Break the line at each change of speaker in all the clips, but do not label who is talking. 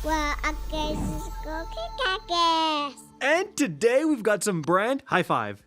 Well, I guess go kick, I guess.
And today we've got some brand high five.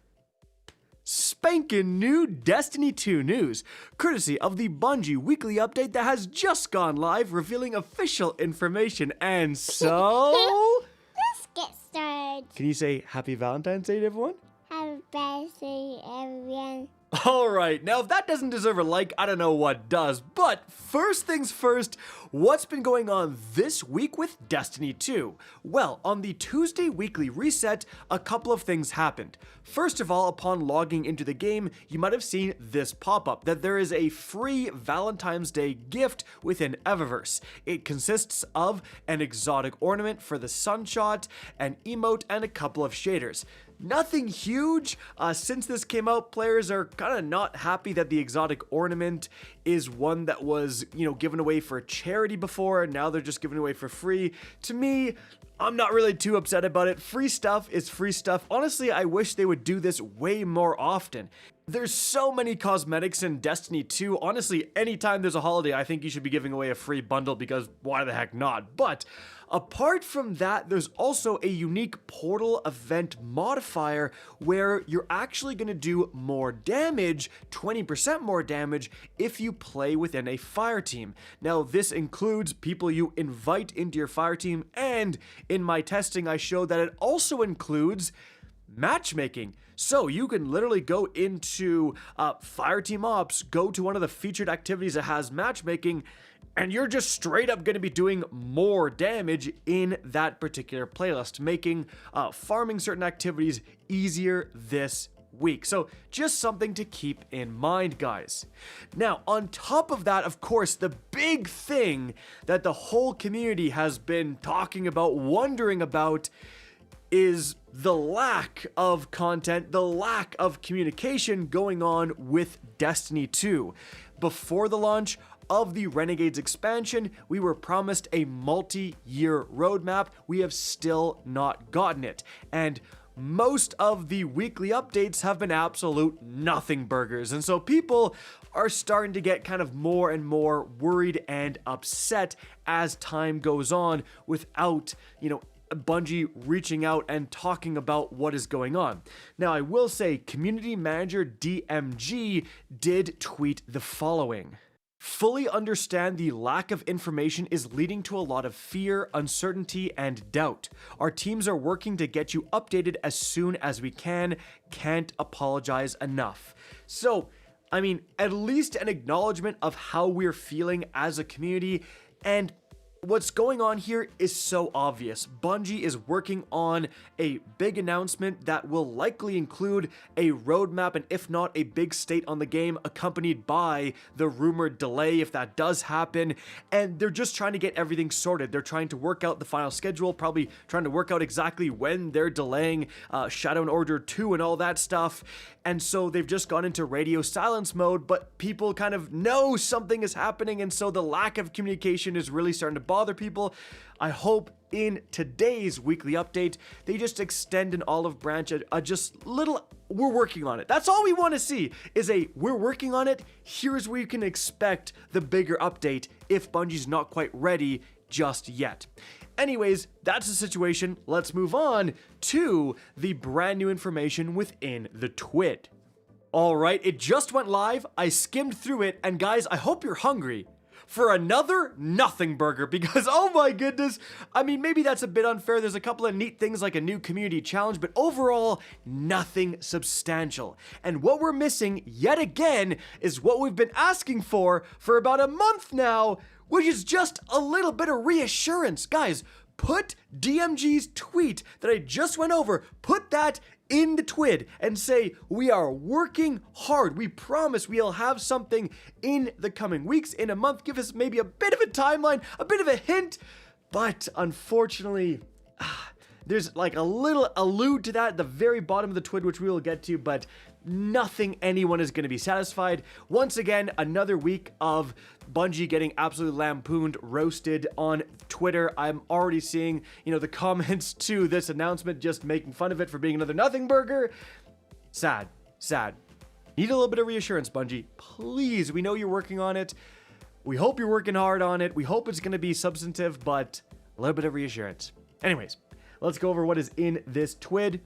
Spankin' new Destiny 2 news, courtesy of the Bungie weekly update that has just gone live, revealing official information. And so,
Let's get started.
can you say Happy Valentine's Day to everyone?
Have a birthday, everyone.
Alright, now if that doesn't deserve a like, I don't know what does. But first things first, what's been going on this week with Destiny 2? Well, on the Tuesday weekly reset, a couple of things happened. First of all, upon logging into the game, you might have seen this pop-up that there is a free Valentine's Day gift within Eververse. It consists of an exotic ornament for the sunshot, an emote, and a couple of shaders. Nothing huge. Since this came out, players are kind of not happy that the exotic ornament is one that was, given away for charity before, and now they're just giving away for free. To me, I'm not really too upset about it. Free stuff is free stuff. Honestly, I wish they would do this way more often. There's so many cosmetics in Destiny 2. Honestly, anytime there's a holiday, I think you should be giving away a free bundle because why the heck not? But apart from that, there's also a unique portal event modifier where you're actually going to do more damage, 20% more damage, if you play within a fire team. Now, this includes people you invite into your fire team, and in my testing, I showed that it also includes matchmaking. So you can literally go into Fireteam Ops, go to one of the featured activities that has matchmaking, and you're just straight up going to be doing more damage in that particular playlist, making farming certain activities easier this week. So just something to keep in mind, guys. Now, on top of that, of course, the big thing that the whole community has been talking about, wondering about, is the lack of content, the lack of communication going on with Destiny 2. Before the launch of the Renegades Expansion, we were promised a multi-year roadmap. We have still not gotten it. And most of the weekly updates have been absolute nothing burgers. And so people are starting to get kind of more and more worried and upset as time goes on without, Bungie reaching out and talking about what is going on. Now, I will say community manager DMG did tweet the following. Fully understand the lack of information is leading to a lot of fear, uncertainty, and doubt. Our teams are working to get you updated as soon as we can. Can't apologize enough. So, at least an acknowledgement of how we're feeling as a community, and what's going on here is so obvious. Bungie is working on a big announcement that will likely include a roadmap and if not a big state on the game accompanied by the rumored delay if that does happen, and they're just trying to get everything sorted. They're trying to work out the final schedule, probably trying to work out exactly when they're delaying Shadow and Order 2 and all that stuff, and so they've just gone into radio silence mode, but people kind of know something is happening, and so the lack of communication is really starting to bother people. I hope in today's weekly update, they just extend an olive branch, just little, we're working on it. That's all we want to see is we're working on it. Here's where you can expect the bigger update if Bungie's not quite ready just yet. Anyways, that's the situation. Let's move on to the brand new information within the TWID. All right, it just went live. I skimmed through it, and guys, I hope you're hungry for another nothing burger because, oh my goodness, maybe that's a bit unfair. There's a couple of neat things like a new community challenge, but overall, nothing substantial. And what we're missing yet again is what we've been asking for about a month now, which is just a little bit of reassurance. Guys, put DMG's tweet that I just went over, put that in the TWID and say, we are working hard. We promise we'll have something in the coming weeks, in a month. Give us maybe a bit of a timeline, a bit of a hint. But unfortunately, there's like a little allude to that at the very bottom of the TWID, which we will get to, but nothing anyone is going to be satisfied. Once again, another week of Bungie getting absolutely lampooned, roasted on Twitter. I'm already seeing, the comments to this announcement just making fun of it for being another nothing burger. Sad. Need a little bit of reassurance, Bungie. Please, we know you're working on it. We hope you're working hard on it. We hope it's going to be substantive, but A little bit of reassurance. Anyways, let's go over what is in this TWID.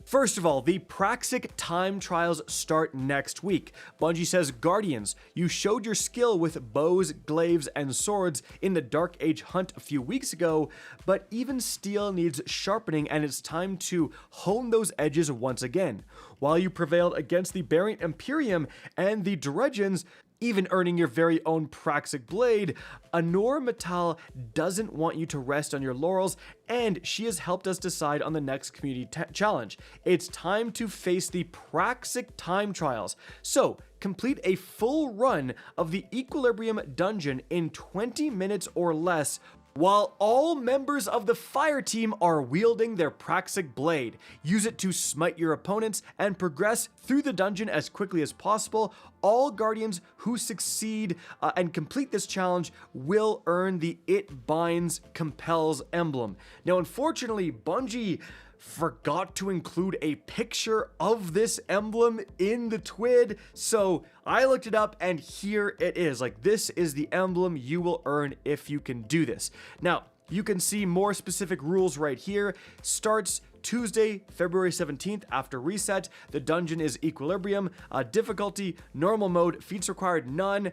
First of all, the Praxic time trials start next week. Bungie says, Guardians, you showed your skill with bows, glaives, and swords in the Dark Age hunt a few weeks ago, but even steel needs sharpening and it's time to hone those edges once again. While you prevailed against the Barian Imperium and the Dredgens, even earning your very own Praxic blade, Anor Matal doesn't want you to rest on your laurels, and she has helped us decide on the next community challenge. It's time to face the Praxic time trials. So, complete a full run of the Equilibrium dungeon in 20 minutes or less, while all members of the fire team are wielding their Praxic blade. Use it to smite your opponents and progress through the dungeon as quickly as possible. All Guardians who succeed and complete this challenge will earn the It Binds Compels emblem. Now, unfortunately, Bungie forgot to include a picture of this emblem in the TWID, so I looked it up and here it is. Like, this is the emblem you will earn if you can do this. Now, you can see more specific rules right here. Starts Tuesday, February 17th after reset. The dungeon is Equilibrium. Difficulty, normal mode. Feats required, none.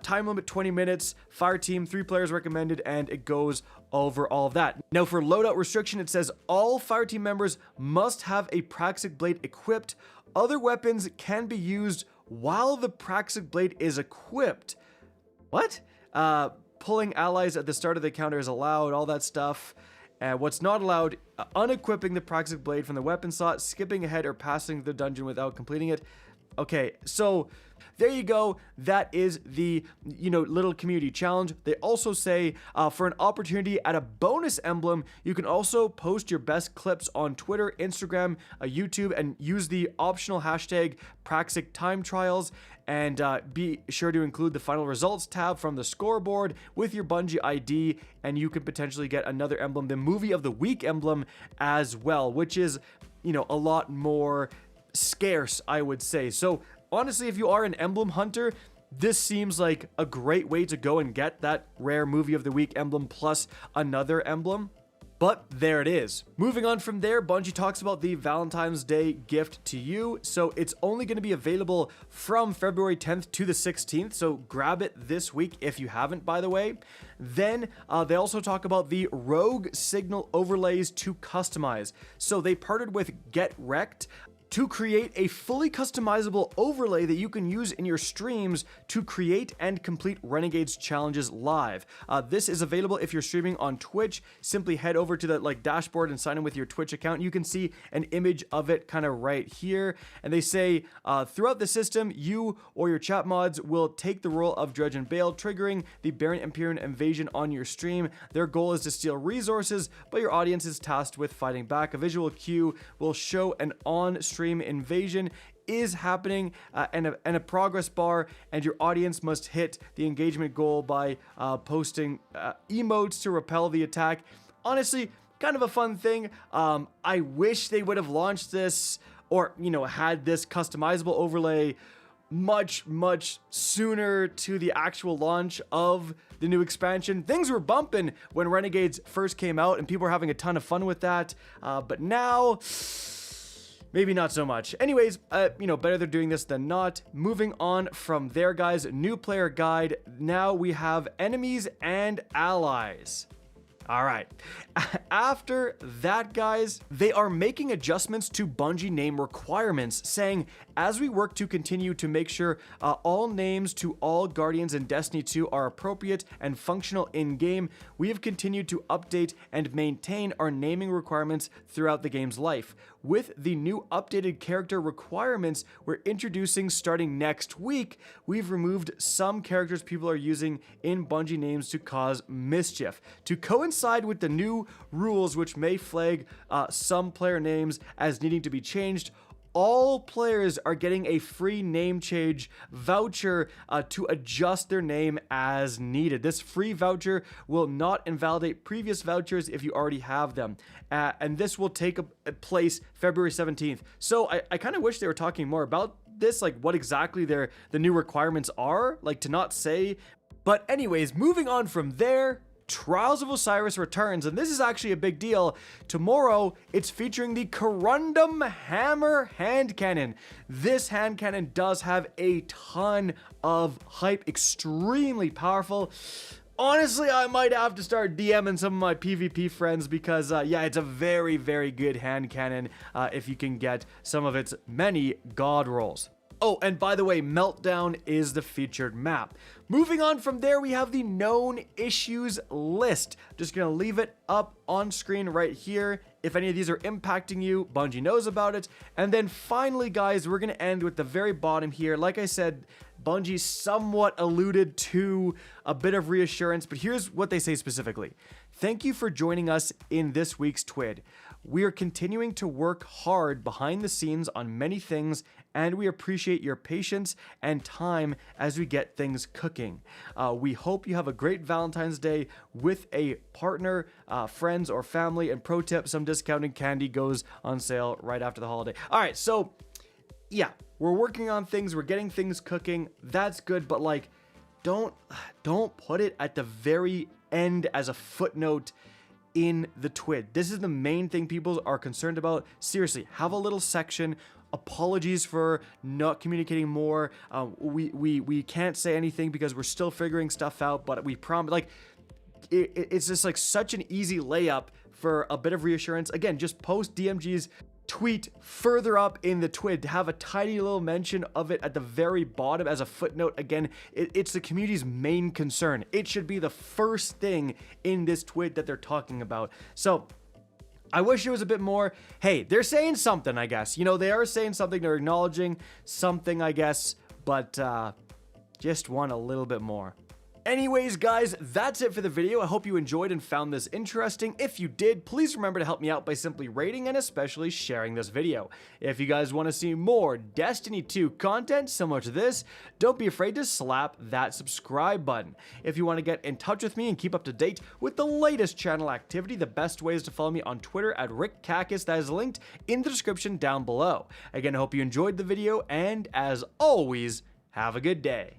Time limit, 20 minutes. Fire team, 3 players recommended, and it goes over all of that. Now for loadout restriction, it says all fire team members must have a Praxic blade equipped. Other weapons can be used while the Praxic blade is equipped. What? Pulling allies at the start of the counter is allowed, all that stuff. What's not allowed, unequipping the Praxic blade from the weapon slot, skipping ahead or passing the dungeon without completing it. Okay, so there you go. That is the, little community challenge. They also say for an opportunity at a bonus emblem, you can also post your best clips on Twitter, Instagram, YouTube, and use the optional hashtag Praxic time trials. And be sure to include the final results tab from the scoreboard with your Bungie ID, and you can potentially get another emblem, the Movie of the Week emblem as well, which is, a lot more scarce, I would say. So honestly, if you are an emblem hunter, this seems like a great way to go and get that rare Movie of the Week emblem plus another emblem. But there it is. Moving on from there, Bungie talks about the Valentine's Day gift to you. So it's only going to be available from February 10th to the 16th. So grab it this week if you haven't, by the way. Then they also talk about the Rogue Signal overlays to customize. So they partnered with Get Wrecked to create a fully customizable overlay that you can use in your streams to create and complete Renegades challenges live. This is available if you're streaming on Twitch. Simply head over to the dashboard and sign in with your Twitch account. You can see an image of it kind of right here. And they say throughout the system, you or your chat mods will take the role of Dredge and Bale, triggering the Barian Imperium invasion on your stream. Their goal is to steal resources, but your audience is tasked with fighting back. A visual cue will show an on-stream invasion is happening and a progress bar, and your audience must hit the engagement goal by posting emotes to repel the attack. Honestly, kind of a fun thing. I wish they would have launched this or had this customizable overlay much sooner to the actual launch of the new expansion. Things were bumping when Renegades first came out and people were having a ton of fun with that, but now maybe not so much. Anyways, better they're doing this than not. Moving on from there, guys, new player guide. Now we have enemies and allies. All right. After that, guys, they are making adjustments to Bungie name requirements, saying, as we work to continue to make sure all names to all Guardians in Destiny 2 are appropriate and functional in-game, we have continued to update and maintain our naming requirements throughout the game's life. With the new updated character requirements we're introducing starting next week, we've removed some characters people are using in Bungie names to cause mischief. To coincide with the new rules, which may flag some player names as needing to be changed, all players are getting a free name change voucher to adjust their name as needed. This free voucher will not invalidate previous vouchers if you already have them. And this will take place February 17th. So I kind of wish they were talking more about this, like what exactly the new requirements are, like to not say. But anyways, moving on from there Trials of Osiris returns, and this is actually a big deal. Tomorrow, it's featuring the Corundum Hammer hand cannon. This hand cannon does have a ton of hype, extremely powerful. Honestly, I might have to start DMing some of my PvP friends because, yeah, it's a very, very good hand cannon if you can get some of its many god rolls. Oh, and by the way, Meltdown is the featured map. Moving on from there, we have the known issues list. Just gonna leave it up on screen right here. If any of these are impacting you, Bungie knows about it. And then finally, guys, we're gonna end with the very bottom here. Like I said, Bungie somewhat alluded to a bit of reassurance, but here's what they say specifically. Thank you for joining us in this week's TWID. We are continuing to work hard behind the scenes on many things, and we appreciate your patience and time as we get things cooking. We hope you have a great Valentine's Day with a partner, friends, or family. And pro tip, some discounted candy goes on sale right after the holiday. All right, so yeah, we're working on things, we're getting things cooking. That's good, but like, don't put it at the very end as a footnote in the TWID. This is the main thing people are concerned about. Seriously, have a little section. Apologies for not communicating more. We can't say anything because we're still figuring stuff out, but we promise. Like, it's just like such an easy layup for a bit of reassurance. Again, just post DMG's tweet further up in the TWID to have a tiny little mention of it at the very bottom as a footnote. Again, it's the community's main concern. It should be the first thing in this TWID that they're talking about. So I wish there was a bit more. Hey, they're saying something, I guess. You know, they are saying something. They're acknowledging something, I guess, but just want a little bit more. Anyways, guys, that's it for the video. I hope you enjoyed and found this interesting. If you did, please remember to help me out by simply rating and especially sharing this video. If you guys want to see more Destiny 2 content similar to this, don't be afraid to slap that subscribe button. If you want to get in touch with me and keep up to date with the latest channel activity, the best way is to follow me on Twitter at RickCacus. That is linked in the description down below. Again, I hope you enjoyed the video, and as always, have a good day.